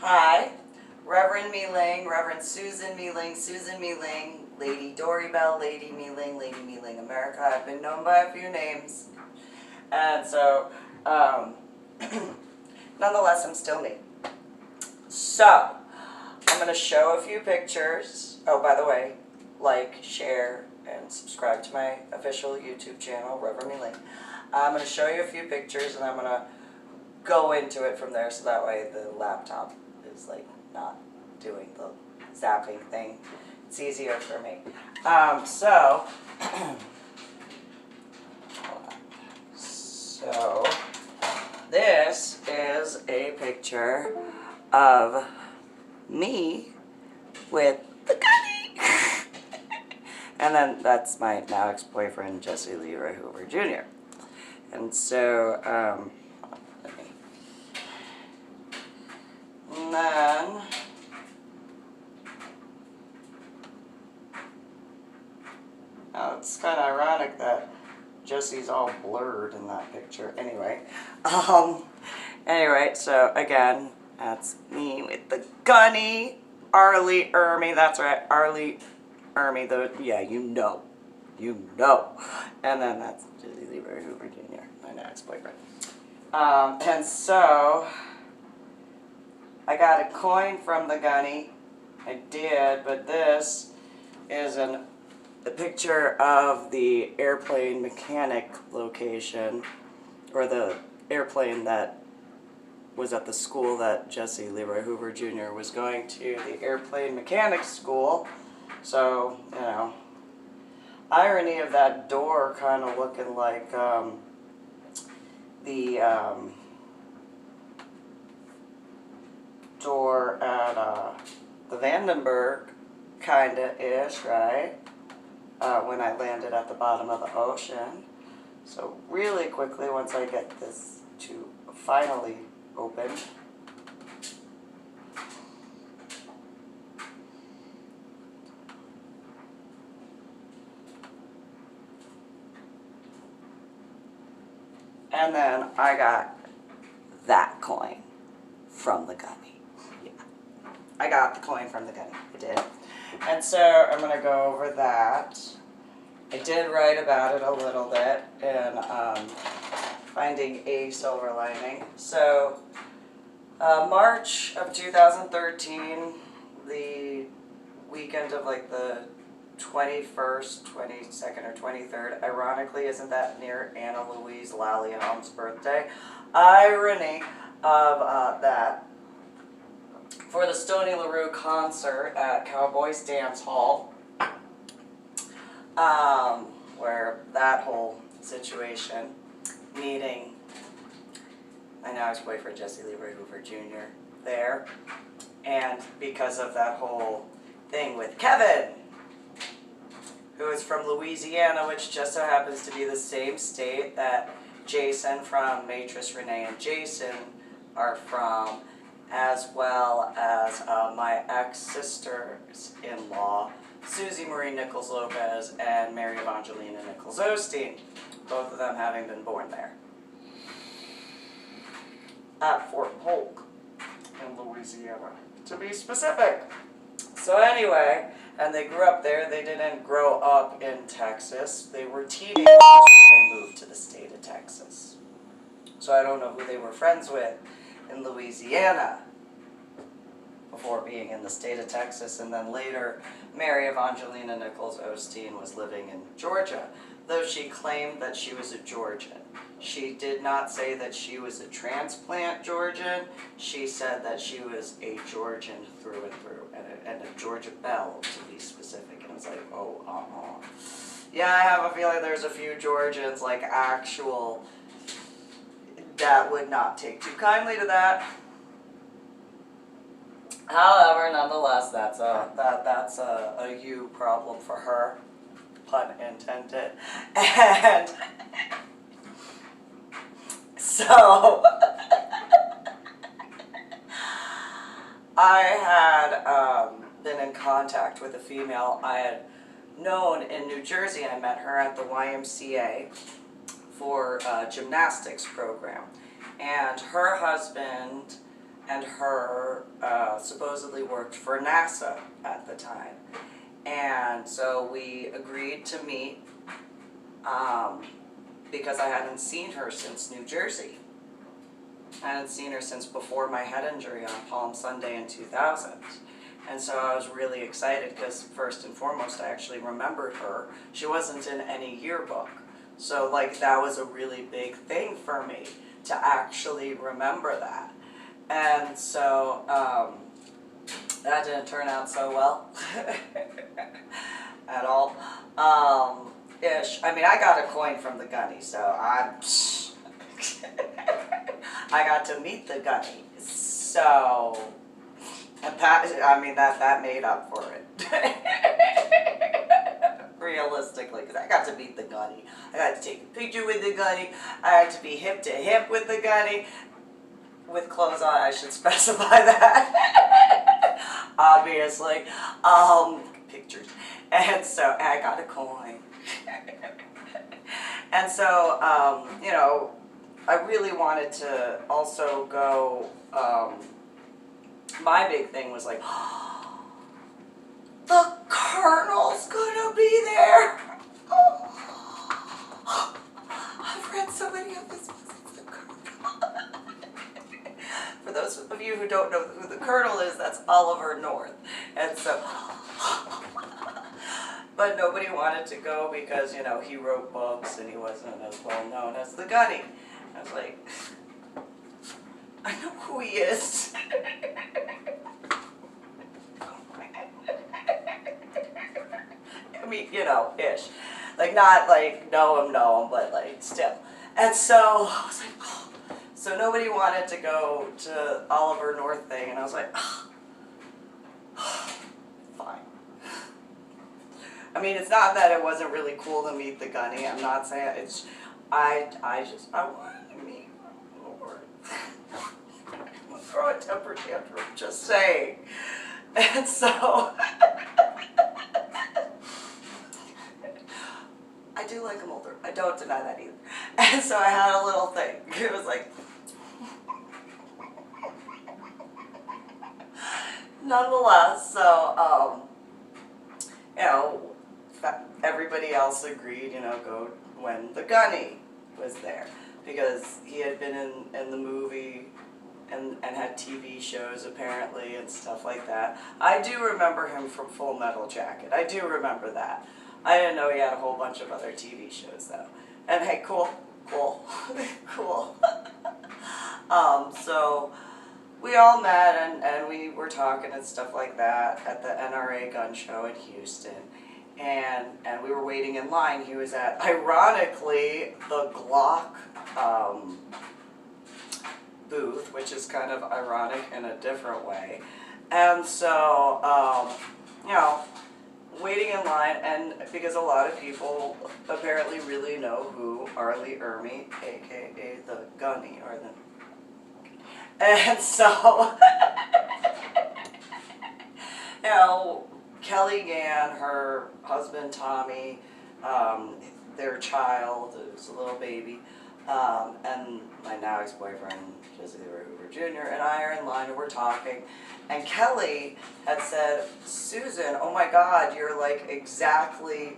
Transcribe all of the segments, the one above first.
Hi, Reverend MeeLing, Reverend Susan MeeLing, Lady Dori, Belle, Lady MeeLing America. I've been known by a few names. And so, nonetheless, I'm still me. So, I'm going to show a few pictures. Oh, by the way, like, share, and subscribe to my official YouTube channel, Reverend MeeLing. I'm going to show you a few pictures, and I'm going to go into it from there, so that way the laptop is like not doing the zapping thing. It's easier for me. So this is a picture of me with the gunny. And then that's my now ex-boyfriend, Jesse Leroy Hoover Jr. And so, and then, now it's kind of ironic that Jesse's all blurred in that picture. Anyway, anyway, so again, that's me with the gunny, Arlee Ermy. That's right, Arlee Ermy. Yeah, you know, and then that's Jesse Leroy Hoover Jr., my ex-boyfriend. And so I got a coin from the gunny. I did, but this is a picture of the airplane mechanic location, or the airplane that was at the school that Jesse Leroy Hoover Jr. was going to, the airplane mechanic school. So, you know, irony of that door kind of looking like the door at the Vandenberg, kinda-ish, right? When I landed at the bottom of the ocean. So really quickly, once I get this to finally open, and then I got that coin from the gunny. Yeah, I got the coin from the gunny. I did. And so I'm going to go over that. I did write about it a little bit in Finding a Silver Lining. So March of 2013, the weekend of like the 21st, 22nd, or 23rd, ironically, isn't that near Anna Louise Lallium's birthday? Irony of that. For the Stoney LaRue concert at Cowboys Dance Hall, where that whole situation, meeting my now ex-boyfriend Jesse Leroy Hoover Jr. there, and because of that whole thing with Kevin, who is from Louisiana, which just so happens to be the same state that Jason from Matrix Renee and Jason are from, as well as my ex-sisters-in-law, Susie Marie Nichols-Lopez and Mary Evangelina Nichols-Osteen, both of them having been born there, at Fort Polk in Louisiana, to be specific. So anyway, and they grew up there. They didn't grow up in Texas. They were teenagers when they moved to the state of Texas. So I don't know who they were friends with in Louisiana before being in the state of Texas, and then later Mary Evangelina Nichols-Osteen was living in Georgia, though she claimed that she was a Georgian. She did not say that she was a transplant Georgian. She said that she was a Georgian through and through, and a Georgia Belle, to be specific. And I was like, oh, yeah, I have a feeling there's a few Georgians, like actual, that would not take too kindly to that. However, nonetheless, that's a you problem for her, pun intended. And so I had been in contact with a female I had known in New Jersey. I met her at the YMCA for a gymnastics program, and her husband and her supposedly worked for NASA at the time. And so we agreed to meet because I hadn't seen her since New Jersey. I hadn't seen her since before my head injury on Palm Sunday in 2000. And so I was really excited because first and foremost, I actually remembered her. She wasn't in any yearbook. So like that was a really big thing for me to actually remember that. And so that didn't turn out so well at all. Ish. I mean, I got a coin from the Gunny, so I got to meet the Gunny. So, I mean, that made up for it. Realistically, because I got to meet the Gunny. I got to take a picture with the Gunny. I got to be hip to hip with the Gunny. With clothes on, I should specify that. Obviously. Pictures. And so I got a coin. And so, you know, I really wanted to also go, my big thing was like, the Colonel's gonna be there. I've read so many of his books. It's the Colonel. For those of you who don't know who the Colonel is, that's Oliver North. And so, but nobody wanted to go because, you know, he wrote books and he wasn't as well known as the Gunny. I was like, I know who he is. I mean, you know, ish. Like, not like know him, but like still. And so I was like, oh. So nobody wanted to go to Oliver North thing, and I was like, oh. Fine. I mean, it's not that it wasn't really cool to meet the Gunny. I'm not saying it's. I wanted to meet Lord. I'm gonna throw a temper tantrum. Just saying. And so. I do like him older. I don't deny that either. And so I had a little thing. It was like. Nonetheless, so, you know, everybody else agreed, you know, go when the Gunny was there. Because he had been in the movie and had TV shows, apparently, and stuff like that. I do remember him from Full Metal Jacket. I do remember that. I didn't know he had a whole bunch of other TV shows, though. And hey, cool. Cool. So we all met and we were talking and stuff like that at the NRA Gun Show in Houston. And we were waiting in line. He was at, ironically, the Glock booth, which is kind of ironic in a different way. And so, you know, waiting in line, and because a lot of people apparently really know who Arlee Ermy, aka the Gunny, or the... And so, you know, Kelly Gann, her husband Tommy, their child, it was a little baby, and my now ex-boyfriend, Jesse Hoover Jr., and I are in line and we're talking, and Kelly had said, Susan, oh my God, you're like exactly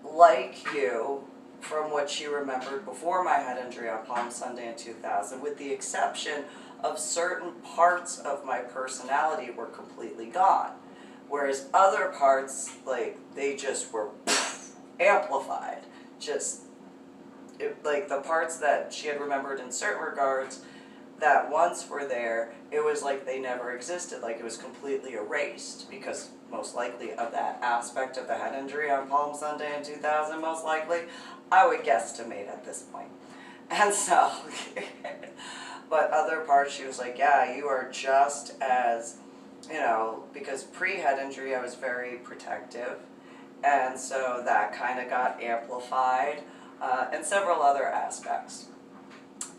like you from what she remembered before my head injury on Palm Sunday in 2000, with the exception of certain parts of my personality were completely gone. Whereas other parts, like, they just were amplified. Just, like, the parts that she had remembered in certain regards that once were there, it was like they never existed. Like, it was completely erased because most likely of that aspect of the head injury on Palm Sunday in 2000, most likely, I would guesstimate at this point. And so, but other parts, she was like, yeah, you are just as, you know, because pre-head injury, I was very protective. And so that kind of got amplified, and several other aspects.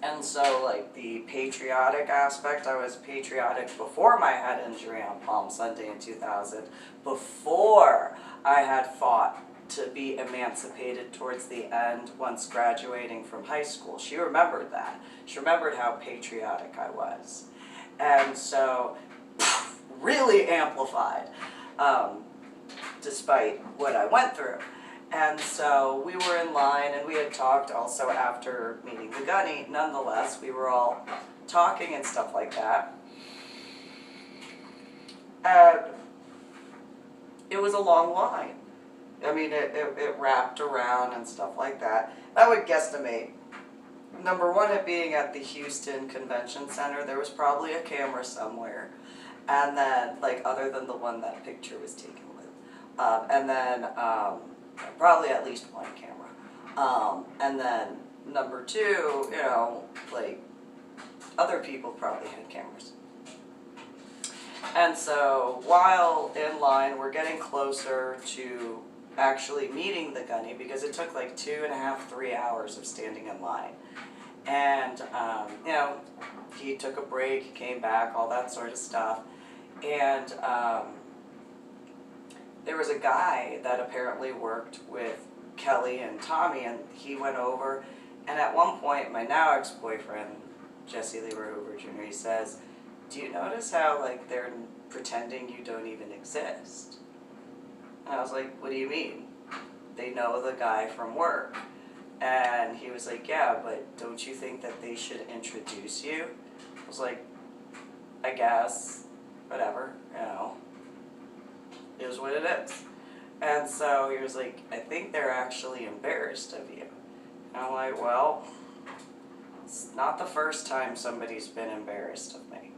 And so, like, the patriotic aspect, I was patriotic before my head injury on Palm Sunday in 2000, before I had fought to be emancipated towards the end once graduating from high school. She remembered that. She remembered how patriotic I was. And so, really amplified, despite what I went through. And so we were in line, and we had talked also after meeting the Gunny. Nonetheless, we were all talking and stuff like that. And it was a long line. I mean, it wrapped around and stuff like that. I would guesstimate, number one, it being at the Houston Convention Center, there was probably a camera somewhere. And then, like, other than the one that picture was taken with. And then, probably at least one camera. And then, number two, you know, like, other people probably had cameras. And so, while in line, we're getting closer to actually meeting the Gunny, because it took like 2.5, 3 hours of standing in line. And, you know, he took a break, he came back, all that sort of stuff. And there was a guy that apparently worked with Kelly and Tommy, and he went over, and at one point, my now ex-boyfriend, Jesse Leroy Jr., he says, "Do you notice how, like, they're pretending you don't even exist?" And I was like, "What do you mean?" "They know the guy from work." And he was like, "Yeah, but don't you think that they should introduce you?" I was like, "I guess, whatever, you know, it is what it is." And so he was like, "I think they're actually embarrassed of you." And I'm like, "Well, it's not the first time somebody's been embarrassed of me.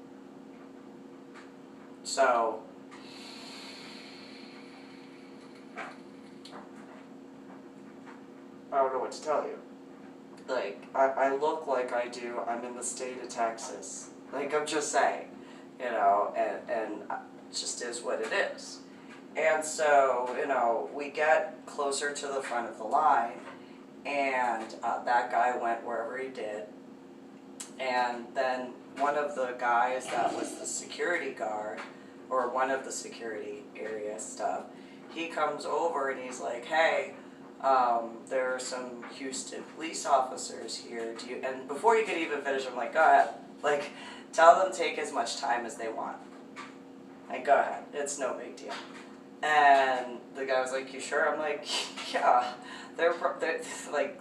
So, I don't know what to tell you. Like, I look like I do, I'm in the state of Texas. Like, I'm just saying, you know, and it just is what it is." And so, you know, we get closer to the front of the line, and that guy went wherever he did. And then one of the guys that was the security guard, or one of the security area stuff, he comes over and he's like, "Hey, there are some Houston police officers here. Do you?" And before you could even finish, I'm like, "Go ahead. Like, tell them to take as much time as they want. Like, go ahead. It's no big deal." And the guy was like, "You sure?" I'm like, "Yeah. They're like,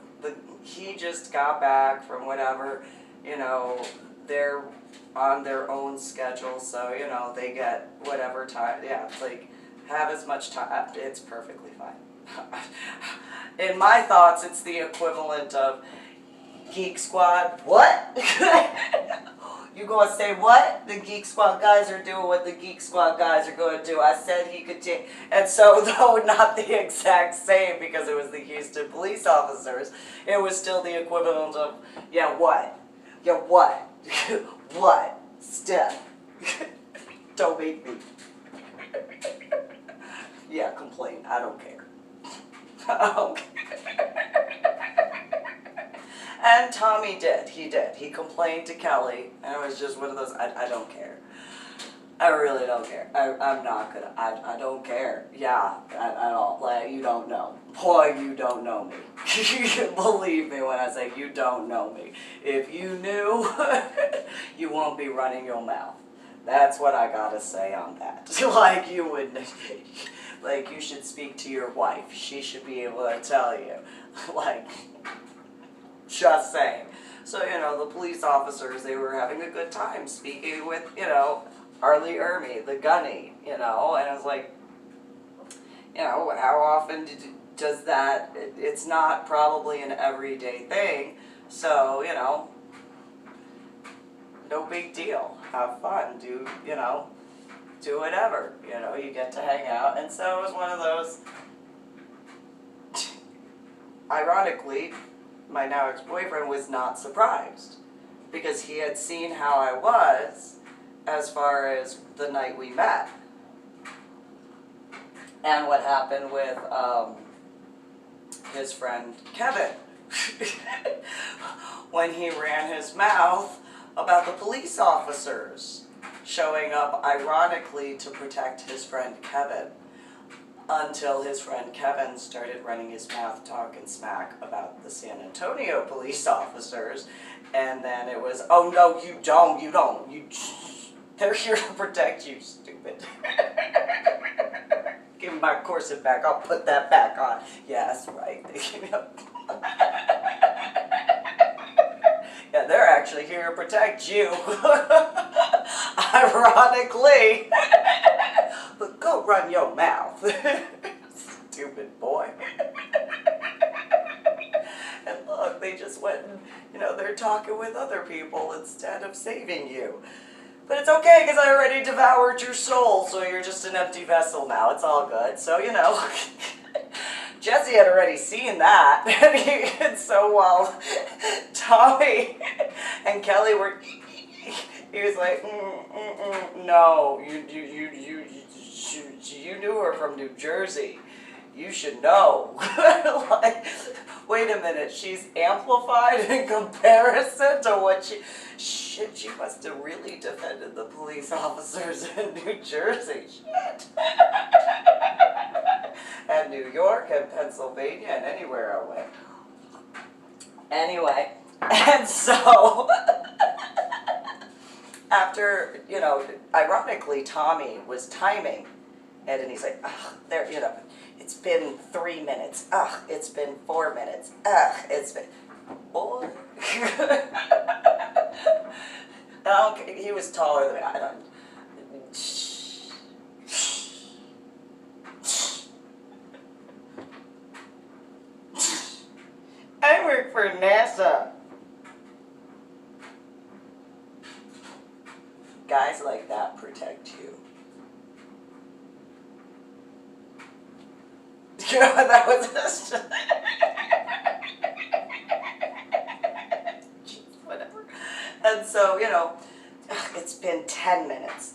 he just got back from whatever, you know, they're on their own schedule, so, you know, they get whatever time. Yeah, like, have as much time. It's perfectly fine." In my thoughts, it's the equivalent of Geek Squad. What? You gonna say what? The Geek Squad guys are doing what the Geek Squad guys are gonna do. I said he could take, and so though not the exact same because it was the Houston police officers, it was still the equivalent of, yeah, what? Yeah, what? What? Steph. Don't make me. Yeah, complain. I don't care. I don't care. And Tommy did. He did. He complained to Kelly, and it was just one of those, I don't care. I really don't care. I'm not gonna. I don't care. Yeah, at all. Like, you don't know. Boy, you don't know me. Believe me when I say you don't know me. If you knew, you won't be running your mouth. That's what I gotta say on that. Like, you would, like, you should speak to your wife. She should be able to tell you. Like, just saying. So, you know, the police officers, they were having a good time speaking with, you know, Arlee Ermy, the Gunny, you know, and I was like, you know, how often does that, it's not probably an everyday thing, so, you know, no big deal. Have fun, do, you know, do whatever, you know, you get to hang out, and so it was one of those, ironically, my now ex-boyfriend was not surprised, because he had seen how I was as far as the night we met, and what happened with his friend Kevin, when he ran his mouth about the police officers showing up ironically to protect his friend Kevin, until his friend Kevin started running his mouth talking smack about the San Antonio police officers, and then it was, "Oh no, you don't, They're here to protect you, stupid. Give me my corset back. I'll put that back on. Yeah, that's right. Yeah, they're actually here to protect you. Ironically. But go run your mouth. Stupid boy. And look, they just went and, they're talking with other people instead of saving you. But it's okay, because I already devoured your soul, so you're just an empty vessel now. It's all good. So, Jesse had already seen that. And so while Tommy and Kelly were, he was like, no, you knew her from New Jersey. You should know. Like, wait a minute, she's amplified in comparison to what shit, she must have really defended the police officers in New Jersey. Shit. And New York and Pennsylvania and anywhere I went. Anyway, and so after, ironically, Tommy was timing, and then he's like, there, it's been 3 minutes. It's been 4 minutes. It's been, boy. He was taller than me. I don't. I work for NASA. Guys like that protect you. That was just whatever. And so, it's been 10 minutes.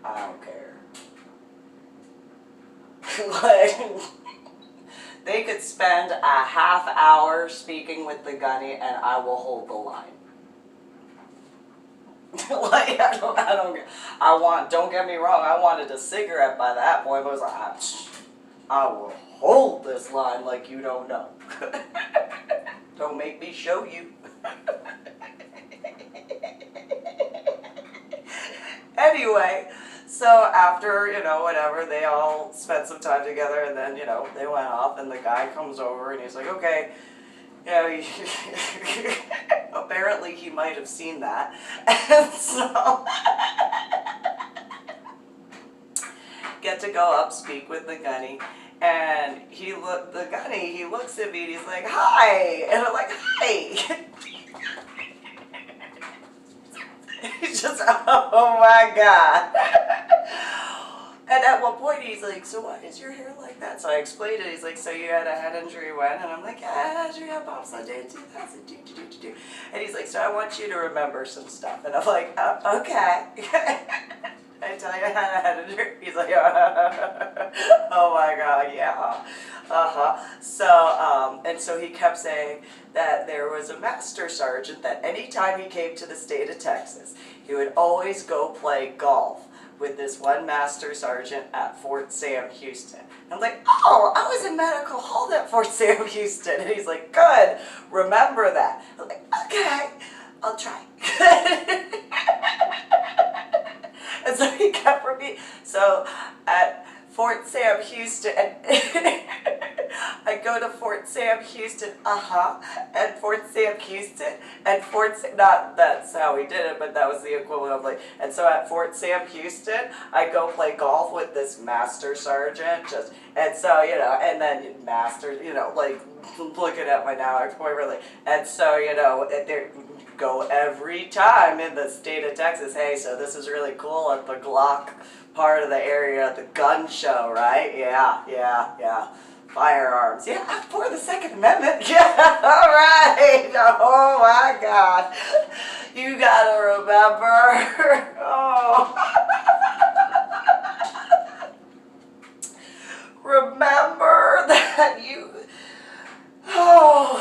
I don't care. Like, they could spend a half hour speaking with the gunny and I will hold the line. Like, don't get me wrong, I wanted a cigarette by that point, but I was like, I will hold this line like you don't know. Don't make me show you. Anyway, so after, whatever, they all spent some time together, and then, they went off, and the guy comes over, and he's like, okay, apparently he might have seen that. And so, get to go up, speak with the gunny, and the gunny, he looks at me and he's like, hi, and I'm like, hi. He's just, oh my God. And at one point he's like, so why is your hair like that? So I explained it. He's like, so you had a head injury when? And I'm like, yeah, I had a head bobsled day in 2002. And he's like, so I want you to remember some stuff. And I'm like, okay. I tell you I had a head injury. He's like, oh my God, yeah. So, and so he kept saying that there was a master sergeant that anytime he came to the state of Texas, he would always go play golf with this one master sergeant at Fort Sam Houston. And I'm like, oh, I was in medical hold at Fort Sam Houston. And he's like, good, remember that. I'm like, okay, I'll try. And so he kept repeating. So at Fort Sam Houston, I go to Fort Sam Houston, and Fort Sam Houston, and not that's how he did it, but that was the equivalent of like, and so at Fort Sam Houston, I go play golf with this master sergeant, and so, and then master, like, looking at my now ex-boyfriend, like, and so, there go every time in the state of Texas, hey, so this is really cool at the Glock part of the area, the gun show, right? Yeah. Firearms. Yeah, I'm for the Second Amendment. Yeah, all right. Oh, my God. You got to remember. Oh. Remember that you... Oh.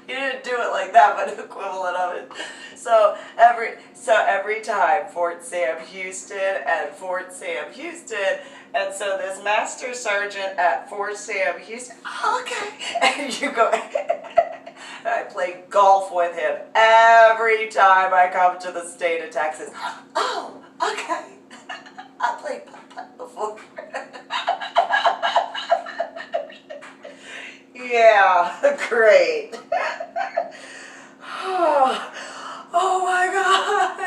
You didn't do it like that, but an equivalent of it. So every time Fort Sam Houston and Fort Fort Sam Houston. And so this master sergeant at Fort Sam Houston, okay, and you go, and I play golf with him every time I come to the state of Texas. Oh, okay. I played putt-putt before. Yeah, great. Oh my God.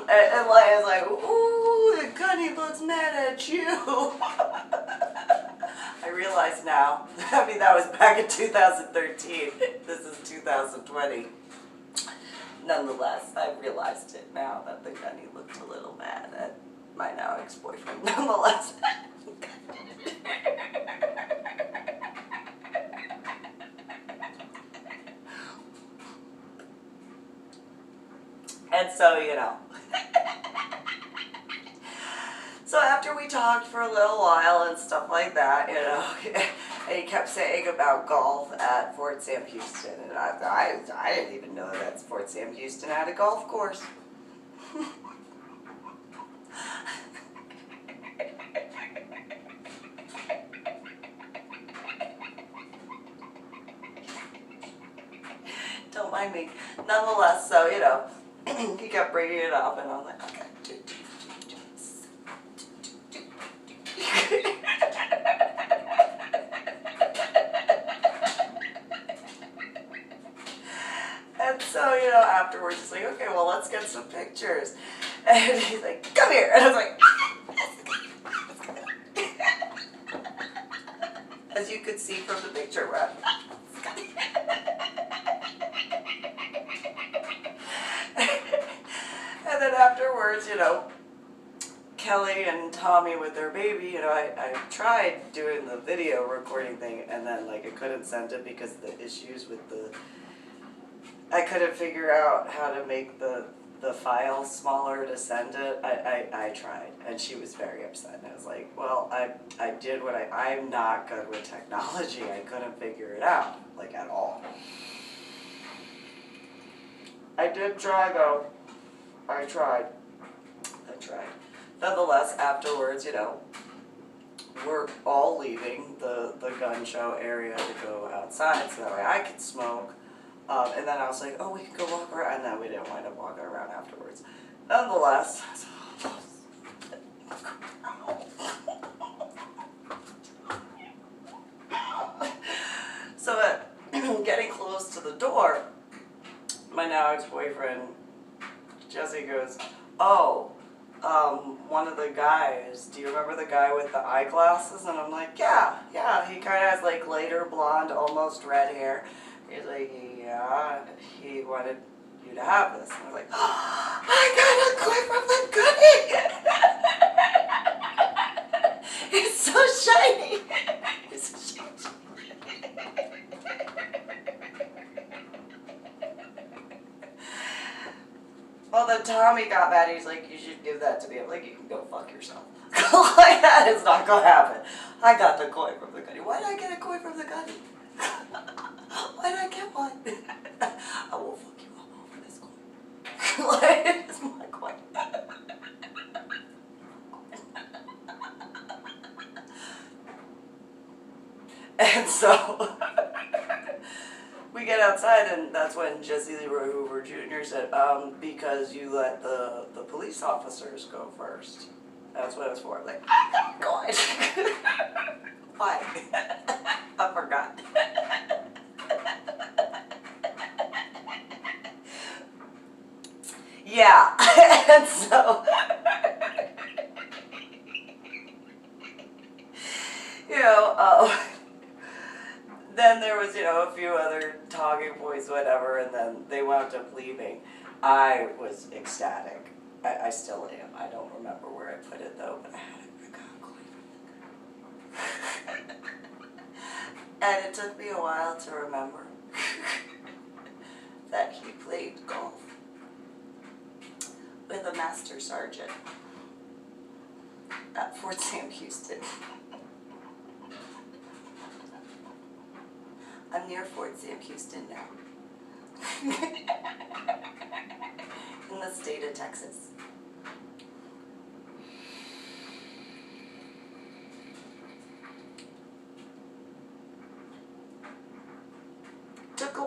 And Leia's like, ooh, the gunny looks mad at you. I realize now, I mean, that was back in 2013. This is 2020. Nonetheless, I realized it now that the gunny looked a little mad at my now ex-boyfriend. Nonetheless. And so, you know. So after we talked for a little while and stuff like that, you know, and he kept saying about golf at Fort Sam Houston, and I didn't even know that Fort Sam Houston had a golf course. Don't mind me. Nonetheless, so, you know, he kept bringing it up, and I was like, okay. And so, you know, afterwards, he's like, okay, well, let's get some pictures. And he's like, come here. And I was like, as you could see from the picture, right? And then afterwards, you know, Kelly and Tommy with their baby, you know, I tried doing the video recording thing, and then, like, I couldn't send it because of the issues with the, I couldn't figure out how to make the file smaller to send it. I tried, and she was very upset, and I was like, well, I did what I'm not good with technology. I couldn't figure it out, like, at all. I did try, though. I tried. Nonetheless, afterwards, you know, we're all leaving the gun show area to go outside so that way I could smoke. And then I was like, oh, we can go walk around. And then we didn't wind up walking around afterwards. Nonetheless, so getting close to the door, my now ex-boyfriend, Jesse, goes, oh, one of the guys, do you remember the guy with the eyeglasses? And I'm like, yeah, he kind of has like lighter blonde, almost red hair. He's like, yeah, he wanted you to have this. And I was like, oh, I got a coin from the gunny. It's so shiny. It's so shiny. Well, then Tommy got mad. He's like, you should give that to me. I'm like, you can go fuck yourself. Like, that is not going to happen. I got the coin from the gunny. Why did I get a coin from the gunny? Why did I get one? I will fuck you up over this coin. Like, it's my coin. And so we get outside, and that's when Jesse Leroy Hoover Jr. said, because you let the police officers go first. That's what it was for. I'm like, God. Why? I forgot. Yeah. And so, you know, then there was, you know, a few other talking points, whatever, and then they wound up leaving. I was ecstatic. I still am. I don't remember where I put it, though, but I had it. I got a coin from the gun. And it took me a while to remember that he played golf with a master sergeant at Fort Sam Houston. I'm near Fort Sam Houston now. In the state of Texas.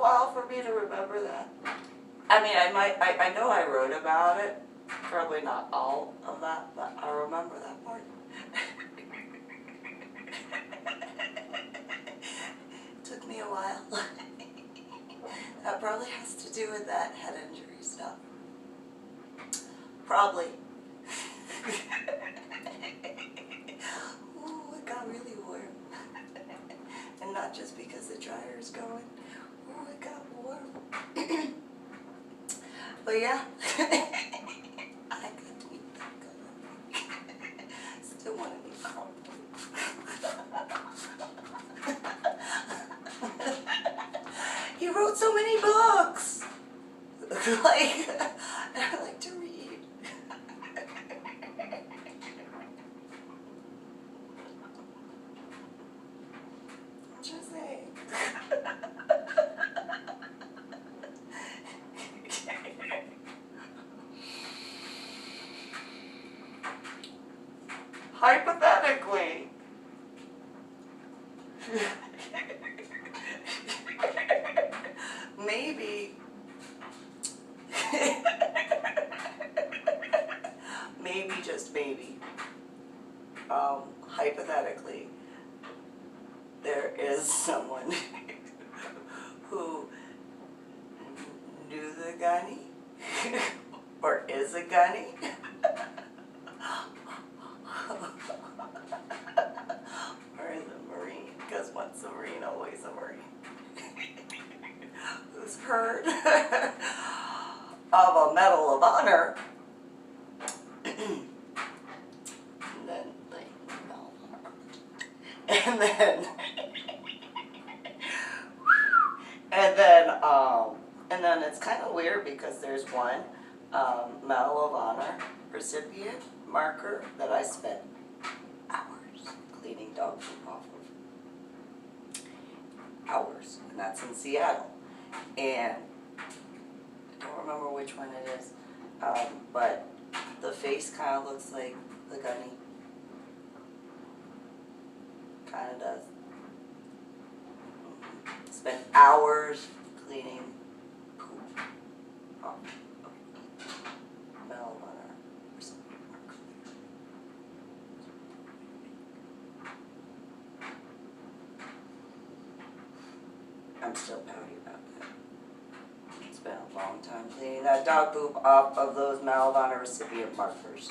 while for me to remember that. I mean, I know I wrote about it. Probably not all of that, but I remember that part. Took me a while. That probably has to do with that head injury stuff. Probably. Ooh, it got really warm. And not just because the dryer's going. Ooh, it got warm. But yeah. I could eat that gun. Still want to eat corn. He wrote so many books. Like, I like to read. I'm just saying. Hypothetically. Maybe. Maybe, just maybe. Hypothetically, there is someone who knew the gunny or is a gunny. Or is a Marine, because once a Marine, always a Marine. Who's heard of a Medal of Honor. And then it's kind of weird because there's one Medal of Honor recipient marker that I spent hours cleaning dog poop off of. Hours, and that's in Seattle. And I don't remember which one it is, but the face kind of looks like the gunny. Kind of does. Spent hours cleaning poop off of Belle on her recipient marker. I'm still pouty about that. It's been a long time cleaning that dog poop off of those Medal of Honor recipient markers.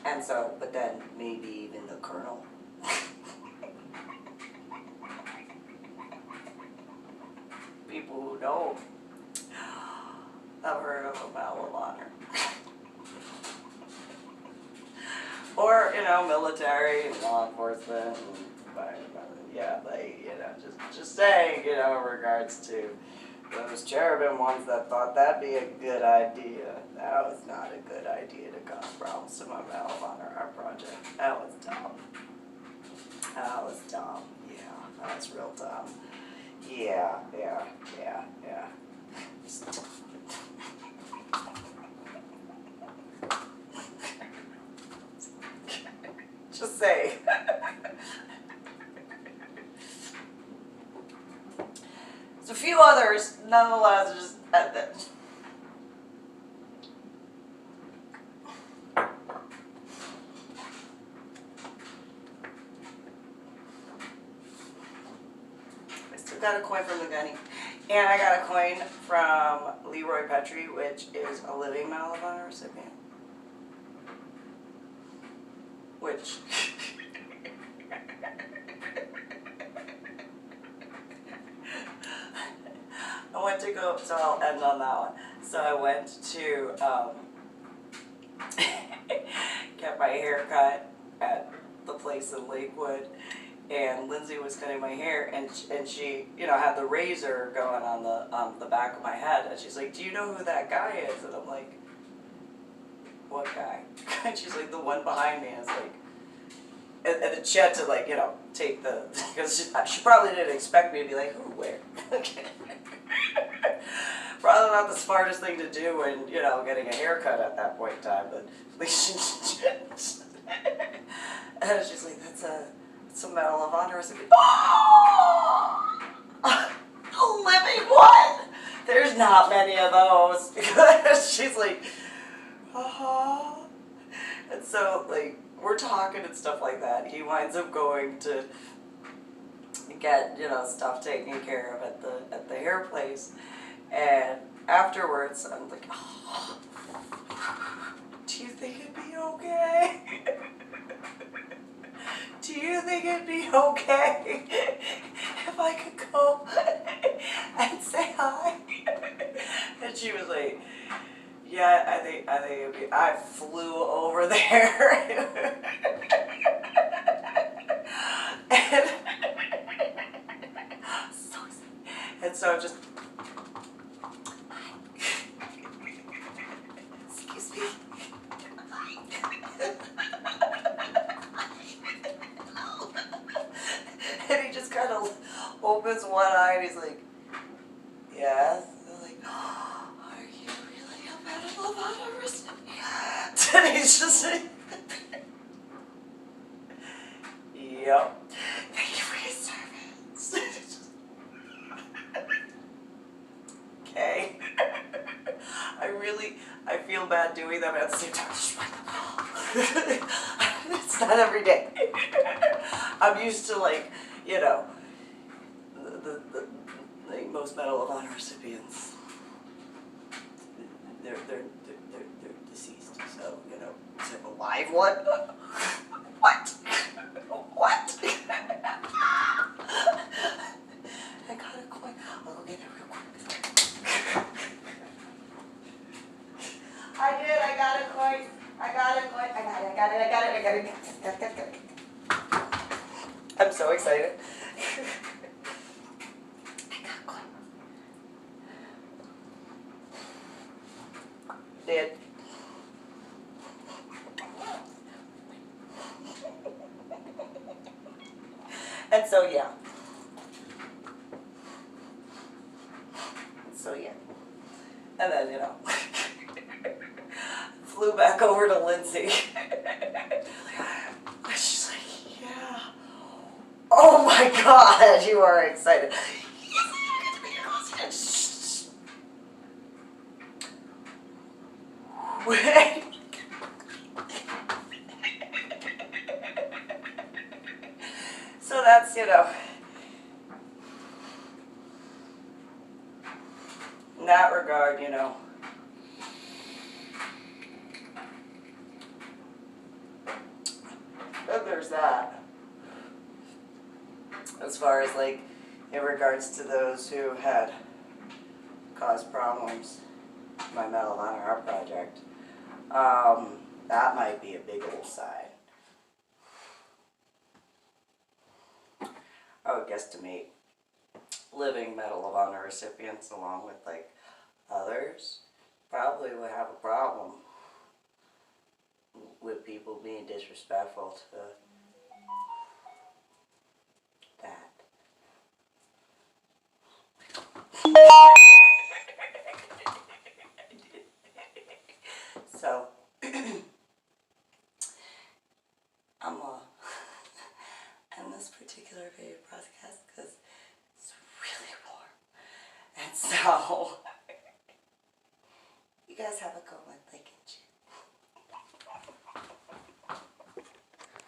And so, but then maybe even the colonel. People who know have heard of a Medal of Honor. Or, you know, military and law enforcement and yeah, like, you know, just saying, you know, in regards to those cherubim ones that thought that'd be a good idea. That was not a good idea to cause problems to my Medal of Honor art project. That was dumb. That was dumb. Yeah, that was real dumb. Yeah. Just say. There's a few others, nonetheless, just at this. I still got a coin from the gunny. And I got a coin from Leroy Petry, which is a living Medal of Honor recipient. Which... I went to go, so I'll end on that one. So I went to get my hair cut at the place in Lakewood, and Lindsay was cutting my hair, and she, you know, had the razor going on the back of my head, and she's like, "Do you know who that guy is?" And I'm like, "What guy?" And she's like, "The one behind me." And it's like, and then she had to, like, you know, take the, because she probably didn't expect me to be like, "Who, where?" Probably not the smartest thing to do when, you know, getting a haircut at that point in time, but and she's like, some Medal of Honor recipient. A living one! There's not many of those. She's like, and so, like, we're talking and stuff like that. He winds up going to get, you know, stuff taken care of at the hair place. And afterwards, I'm like, oh, do you think it'd be okay? Do you think it'd be okay if I could go and say hi? And she was like, yeah, I think it'd be. I flew over there. and so just, excuse me. And he just kind of opens one eye and he's like, yes. And I'm like, oh, are you really a Medal of Honor recipient? And he's just like, yep. Thank you for your service. Okay. I feel bad doing them at the same time. It's not every day. I'm used to, like, you know, like most Medal of Honor recipients. They're deceased, so, you know, is it a live one? What? What? I got a coin. I'll go get it real quick. I did. I got a coin. I got it. I'm so excited. I got a coin. Did. And so, yeah. And then, you know, flew back over to Lindsay. She's like, yeah. Oh my God, you are excited. Yes, I get to be your host. Wait. So that's, you know, in that regard, you know, then there's that. As far as, like, in regards to those who had caused problems, my Medal of Honor Art Project, that might be a big old sign. I would guesstimate living Medal of Honor recipients along with, like, others probably would have a problem with people being disrespectful to that. So, I'm gonna end this particular video broadcast because it's really warm. And so, you guys have a good one. Thank you.